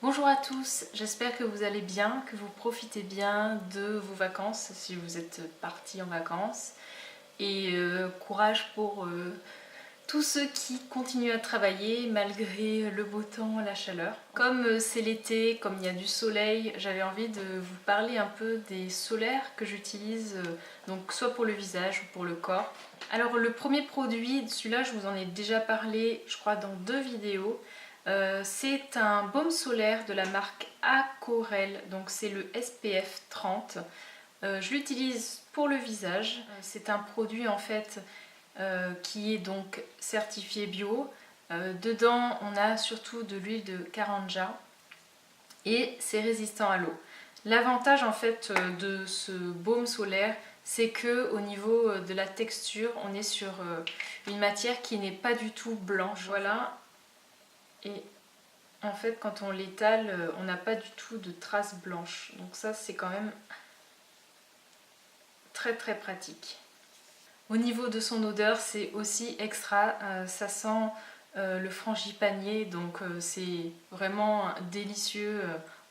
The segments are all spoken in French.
Bonjour à tous, j'espère que vous allez bien, que vous profitez bien de vos vacances si vous êtes partis en vacances. Et courage pour tous ceux qui continuent à travailler malgré le beau temps, la chaleur. Comme c'est l'été, comme il y a du soleil, j'avais envie de vous parler un peu des solaires que j'utilise, donc soit pour le visage ou pour le corps. Alors le premier produit, celui-là je vous en ai déjà parlé je crois dans 2 vidéos. C'est un baume solaire de la marque Acorel, donc c'est le SPF 30. Je l'utilise pour le visage. C'est un produit en fait qui est donc certifié bio. Dedans on a surtout de l'huile de Karanja et c'est résistant à l'eau. L'avantage en fait de ce baume solaire, c'est que au niveau de la texture, on est sur une matière qui n'est pas du tout blanche. Voilà. Et en fait, quand on l'étale, on n'a pas du tout de traces blanches. Donc ça, c'est quand même très très pratique. Au niveau de son odeur, c'est aussi extra. Ça sent le frangipanier, donc c'est vraiment délicieux.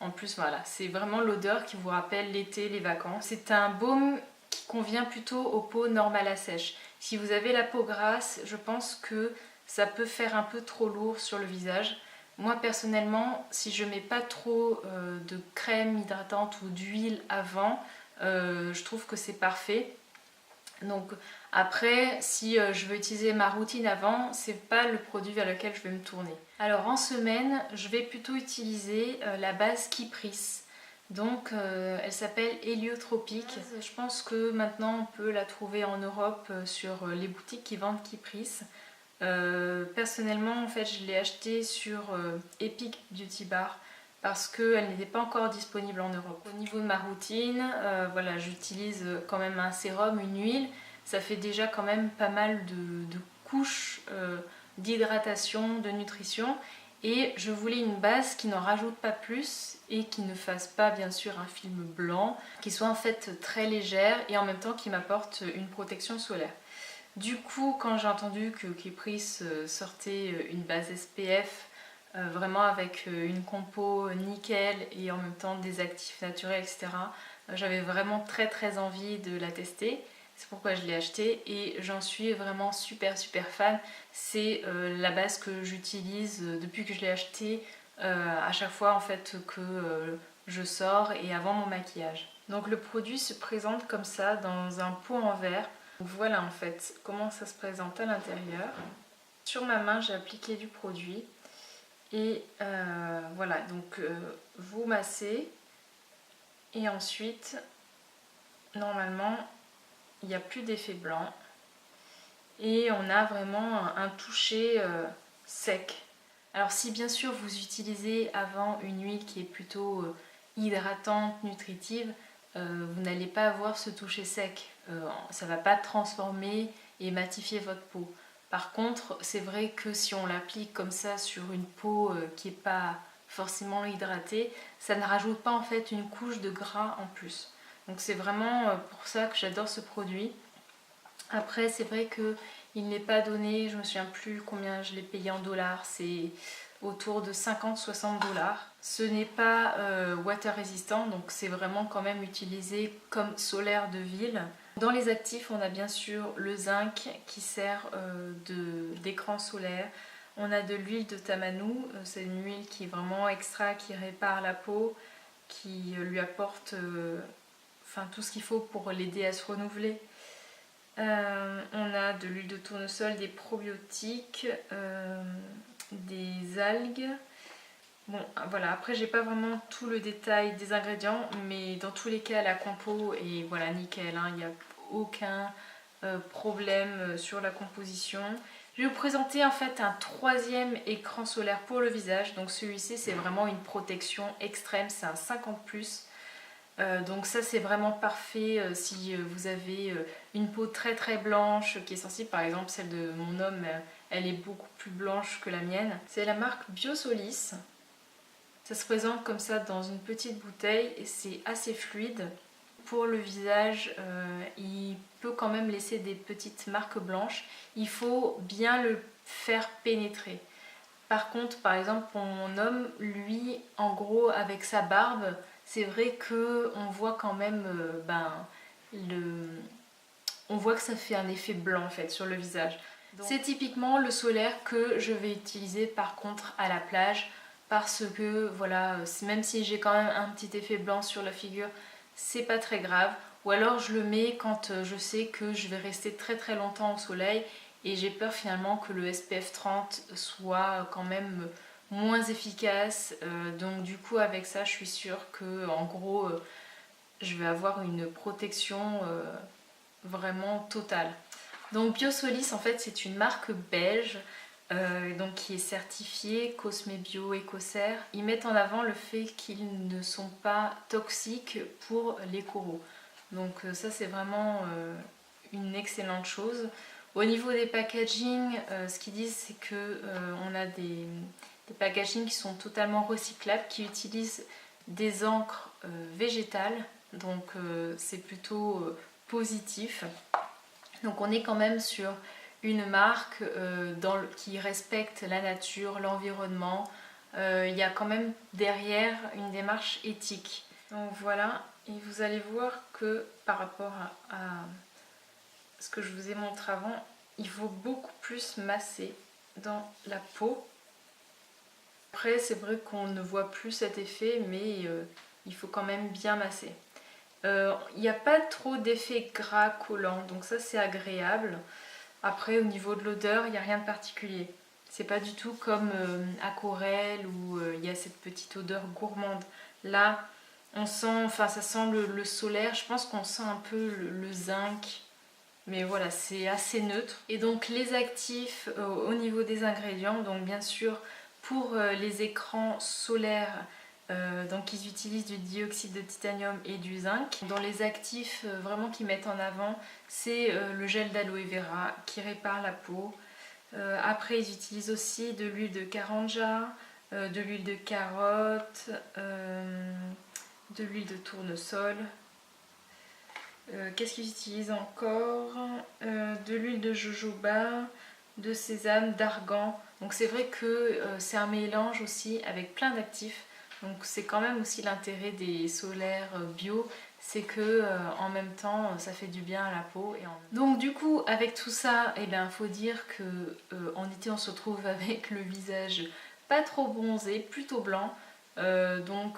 En plus, voilà, c'est vraiment l'odeur qui vous rappelle l'été, les vacances. C'est un baume qui convient plutôt aux peaux normales à sèche. Si vous avez la peau grasse, je pense que ça peut faire un peu trop lourd sur le visage. Moi personnellement, si je mets pas trop de crème hydratante ou d'huile avant, je trouve que c'est parfait. Donc après, si je veux utiliser ma routine avant, c'est pas le produit vers lequel je vais me tourner. Alors en semaine, je vais plutôt utiliser la base Kypris. Donc elle s'appelle Héliotropique. Je pense que maintenant on peut la trouver en Europe sur les boutiques qui vendent Kypris. Personnellement, en fait, je l'ai acheté sur Epic Beauty Bar parce qu'elle n'était pas encore disponible en Europe. Au niveau de ma routine, voilà, j'utilise quand même un sérum, une huile. Ça fait déjà quand même pas mal de couches d'hydratation, de nutrition. Et je voulais une base qui n'en rajoute pas plus et qui ne fasse pas bien sûr un film blanc, qui soit en fait très légère et en même temps qui m'apporte une protection solaire. Du coup, quand j'ai entendu que Kypris sortait une base SPF vraiment avec une compo nickel et en même temps des actifs naturels, etc., j'avais vraiment très très envie de la tester. C'est pourquoi je l'ai achetée et j'en suis vraiment super fan. C'est la base que j'utilise depuis que je l'ai achetée à chaque fois en fait que je sors et avant mon maquillage. Donc le produit se présente comme ça dans un pot en verre. Voilà en fait comment ça se présente à l'intérieur. Sur ma main, j'ai appliqué du produit et voilà, donc vous massez et ensuite, normalement, il n'y a plus d'effet blanc et on a vraiment un toucher sec. Alors si bien sûr vous utilisez avant une huile qui est plutôt hydratante, nutritive, vous n'allez pas avoir ce toucher sec. Ça ne va pas transformer et matifier votre peau. Par contre, c'est vrai que si on l'applique comme ça sur une peau qui n'est pas forcément hydratée, ça ne rajoute pas en fait une couche de gras en plus. Donc c'est vraiment pour ça que j'adore ce produit. Après, c'est vrai qu'il n'est pas donné, je me souviens plus combien je l'ai payé en dollars, c'est autour de 50-60 dollars. Ce n'est pas water résistant, donc c'est vraiment quand même utilisé comme solaire de ville. Dans les actifs, on a bien sûr le zinc qui sert d'écran solaire. On a de l'huile de tamanou, c'est une huile qui est vraiment extra, qui répare la peau, qui lui apporte tout ce qu'il faut pour l'aider à se renouveler. On a de l'huile de tournesol, des probiotiques, des algues. Bon, voilà, après j'ai pas vraiment tout le détail des ingrédients, mais dans tous les cas la compo est voilà, nickel, hein, il n'y a aucun problème sur la composition. Je vais vous présenter en fait un troisième écran solaire pour le visage. Donc celui-ci c'est vraiment une protection extrême, c'est un 50+. Donc ça c'est vraiment parfait si vous avez une peau très blanche qui est sensible, par exemple celle de mon homme, elle est beaucoup plus blanche que la mienne. C'est la marque Biosolis. Ça se présente comme ça dans une petite bouteille et c'est assez fluide. Pour le visage, il peut quand même laisser des petites marques blanches. Il faut bien le faire pénétrer. Par contre, par exemple, pour mon homme, lui, en gros, avec sa barbe, c'est vrai que on voit quand même, on voit que ça fait un effet blanc en fait sur le visage. C'est typiquement le solaire que je vais utiliser par contre à la plage parce que voilà, même si j'ai quand même un petit effet blanc sur la figure, c'est pas très grave. Ou alors je le mets quand je sais que je vais rester très très longtemps au soleil et j'ai peur finalement que le SPF 30 soit quand même moins efficace. Donc du coup avec ça je suis sûre que en gros je vais avoir une protection vraiment totale. Donc Biosolis en fait c'est une marque belge donc qui est certifiée Cosme Bio Écossaire. Ils mettent en avant le fait qu'ils ne sont pas toxiques pour les coraux. Donc ça c'est vraiment une excellente chose. Au niveau des packaging, ce qu'ils disent c'est que on a des packaging qui sont totalement recyclables, qui utilisent des encres végétales, donc c'est plutôt positif. Donc on est quand même sur une marque qui respecte la nature, l'environnement. Il y a quand même derrière une démarche éthique. Donc voilà, et vous allez voir que par rapport à ce que je vous ai montré avant, il faut beaucoup plus masser dans la peau. Après c'est vrai qu'on ne voit plus cet effet, mais il faut quand même bien masser. Il n'y a pas trop d'effet gras collant, donc ça c'est agréable. Après au niveau de l'odeur, il n'y a rien de particulier. C'est pas du tout comme Aquarelle où il y a cette petite odeur gourmande. Là, on sent, enfin ça sent le solaire, je pense qu'on sent un peu le zinc. Mais voilà, c'est assez neutre. Et donc les actifs au niveau des ingrédients, donc bien sûr pour les écrans solaires, donc ils utilisent du dioxyde de titanium et du zinc. Dans les actifs vraiment qu'ils mettent en avant, c'est le gel d'aloe vera qui répare la peau. Après ils utilisent aussi de l'huile de karanja, de l'huile de carotte, de l'huile de tournesol. Qu'est-ce qu'ils utilisent encore? De l'huile de jojoba, de sésame, d'argan. Donc c'est vrai que c'est un mélange aussi avec plein d'actifs. Donc c'est quand même aussi l'intérêt des solaires bio, c'est que en même temps ça fait du bien à la peau. Donc du coup avec tout ça, eh ben, faut dire que en été on se retrouve avec le visage pas trop bronzé, plutôt blanc. Bon,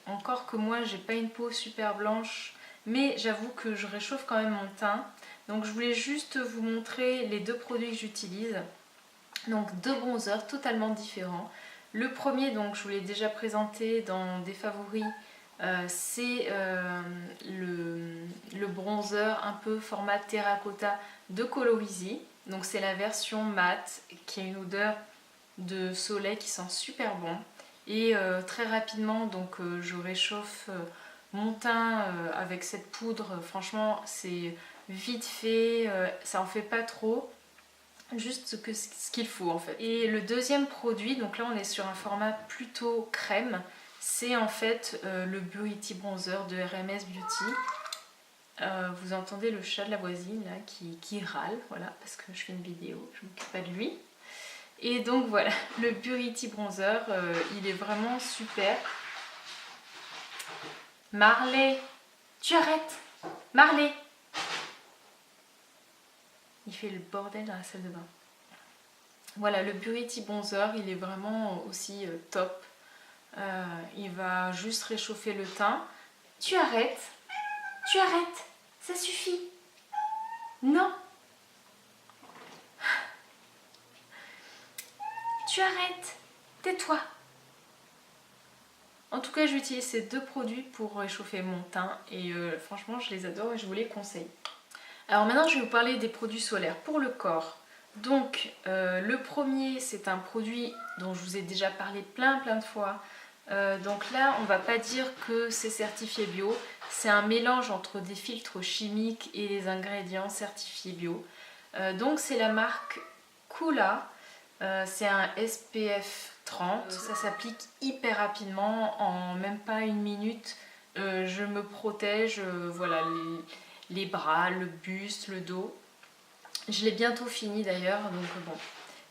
encore que moi j'ai pas une peau super blanche, mais j'avoue que je réchauffe quand même mon teint. Donc je voulais juste vous montrer les deux produits que j'utilise. Donc deux bronzers totalement différents. Le premier, donc je vous l'ai déjà présenté dans des favoris, c'est le bronzer un peu format terracotta de Colorisy. Donc c'est la version mat qui a une odeur de soleil qui sent super bon. Et très rapidement, donc je réchauffe mon teint avec cette poudre. Franchement, c'est vite fait, ça en fait pas trop. Juste ce qu'il faut en fait. Et le deuxième produit, donc là on est sur un format plutôt crème, c'est en fait le Beauty Bronzer de RMS Beauty. Vous entendez le chat de la voisine là qui râle, voilà, parce que je fais une vidéo, je m'occupe pas de lui. Et donc voilà, le Beauty Bronzer, il est vraiment super. Marley, tu arrêtes! Marley! Il fait le bordel dans la salle de bain. Voilà, le Beauty Bronzer, il est vraiment aussi top. Il va juste réchauffer le teint. Tu arrêtes! Tu arrêtes! Ça suffit! Non! Tu arrêtes! Tais-toi! En tout cas, j'utilise ces deux produits pour réchauffer mon teint et franchement, je les adore et je vous les conseille. Alors maintenant, je vais vous parler des produits solaires pour le corps. Donc, le premier, c'est un produit dont je vous ai déjà parlé plein de fois. Donc là, on va pas dire que c'est certifié bio. C'est un mélange entre des filtres chimiques et des ingrédients certifiés bio. Donc c'est la marque Coola. C'est un SPF 30. Ça s'applique hyper rapidement, en même pas une minute. Je me protège, voilà, les bras, le buste, le dos. Je l'ai bientôt fini d'ailleurs, donc bon,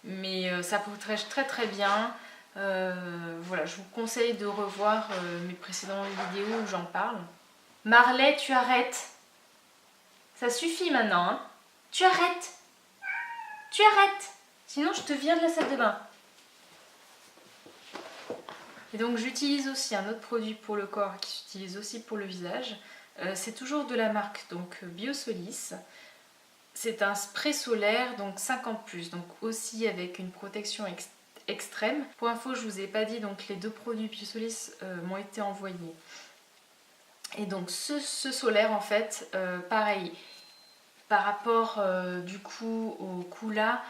mais ça protège très très bien. Voilà, je vous conseille de revoir mes précédentes vidéos où j'en parle. Marley, tu arrêtes. Ça suffit maintenant, hein. Tu arrêtes. Tu arrêtes. Sinon, je te vire de la salle de bain. Et donc, j'utilise aussi un autre produit pour le corps qui s'utilise aussi pour le visage. C'est toujours de la marque donc Biosolis. C'est un spray solaire, donc 50+, donc aussi avec une protection extrême. Pour info, je vous ai pas dit, donc les deux produits Biosolis m'ont été envoyés. Et donc ce solaire, en fait, pareil, par rapport du coup au Coola,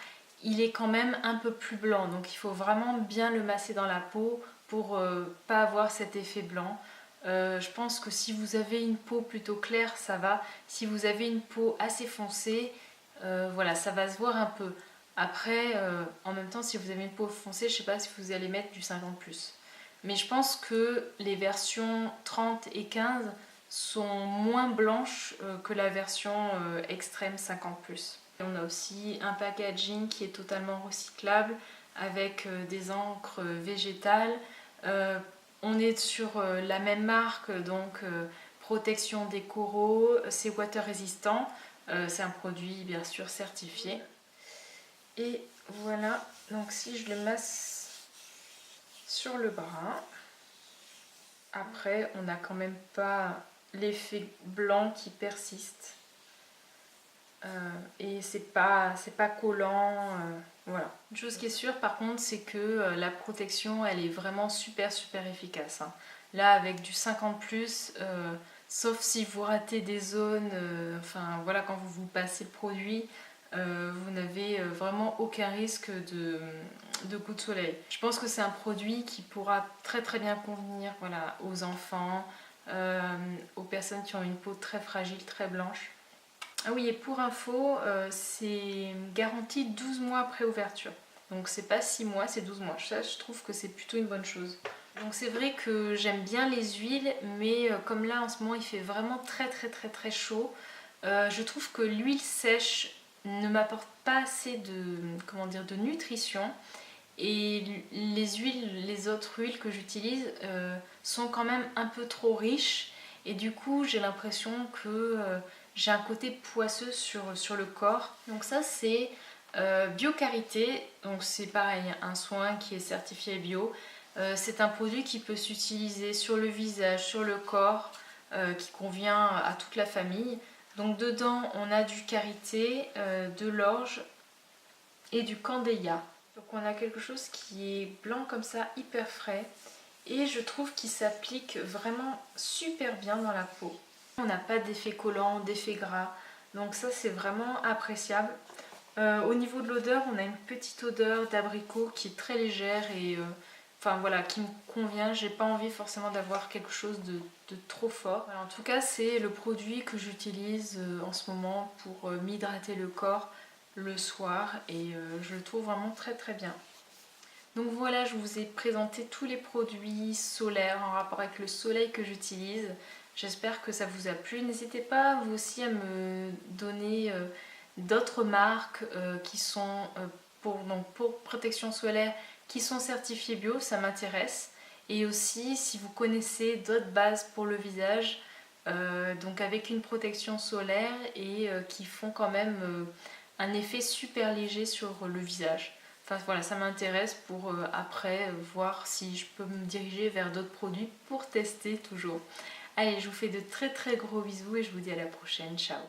il est quand même un peu plus blanc. Donc il faut vraiment bien le masser dans la peau pour pas avoir cet effet blanc. Je pense que si vous avez une peau plutôt claire, ça va. Si vous avez une peau assez foncée, voilà, ça va se voir un peu. Après, en même temps, si vous avez une peau foncée, je sais pas si vous allez mettre du 50+. Mais je pense que les versions 30 et 15 sont moins blanches que la version extrême 50+. On a aussi un packaging qui est totalement recyclable avec des encres végétales. On est sur la même marque, donc protection des coraux, c'est water résistant, c'est un produit bien sûr certifié. Et voilà, donc si je le masse sur le bras, après on n'a quand même pas l'effet blanc qui persiste. Et c'est pas collant, voilà. Une chose qui est sûre par contre, c'est que la protection elle est vraiment super efficace, hein. Là avec du 50+, sauf si vous ratez des zones, enfin voilà, quand vous passez le produit, vous n'avez vraiment aucun risque de coup de soleil. Je pense que c'est un produit qui pourra très bien convenir, voilà, aux enfants, aux personnes qui ont une peau très fragile, très blanche. Ah oui, et pour info, c'est garanti 12 mois après ouverture. Donc c'est pas 6 mois, c'est 12 mois. Ça, je trouve que c'est plutôt une bonne chose. Donc c'est vrai que j'aime bien les huiles, mais comme là en ce moment il fait vraiment très chaud, je trouve que l'huile sèche ne m'apporte pas assez de nutrition. Et les autres huiles que j'utilise sont quand même un peu trop riches. Et du coup, j'ai l'impression que j'ai un côté poisseux sur le corps. Donc ça, c'est Biocarité. Donc c'est pareil, un soin qui est certifié bio. C'est un produit qui peut s'utiliser sur le visage, sur le corps, qui convient à toute la famille. Donc dedans, on a du karité, de l'orge et du candélia. Donc on a quelque chose qui est blanc comme ça, hyper frais. Et je trouve qu'il s'applique vraiment super bien dans la peau. On n'a pas d'effet collant, d'effet gras. Donc ça c'est vraiment appréciable. Au niveau de l'odeur, on a une petite odeur d'abricot qui est très légère et enfin voilà, qui me convient. J'ai pas envie forcément d'avoir quelque chose de trop fort. Alors, en tout cas, c'est le produit que j'utilise en ce moment pour m'hydrater le corps le soir et je le trouve vraiment très bien. Donc voilà, je vous ai présenté tous les produits solaires en rapport avec le soleil que j'utilise. J'espère que ça vous a plu. N'hésitez pas vous aussi à me donner d'autres marques qui sont pour protection solaire qui sont certifiées bio, ça m'intéresse. Et aussi si vous connaissez d'autres bases pour le visage, donc avec une protection solaire et qui font quand même un effet super léger sur le visage. Enfin voilà, ça m'intéresse pour après voir si je peux me diriger vers d'autres produits pour tester toujours. Allez, je vous fais de très gros bisous et je vous dis à la prochaine. Ciao!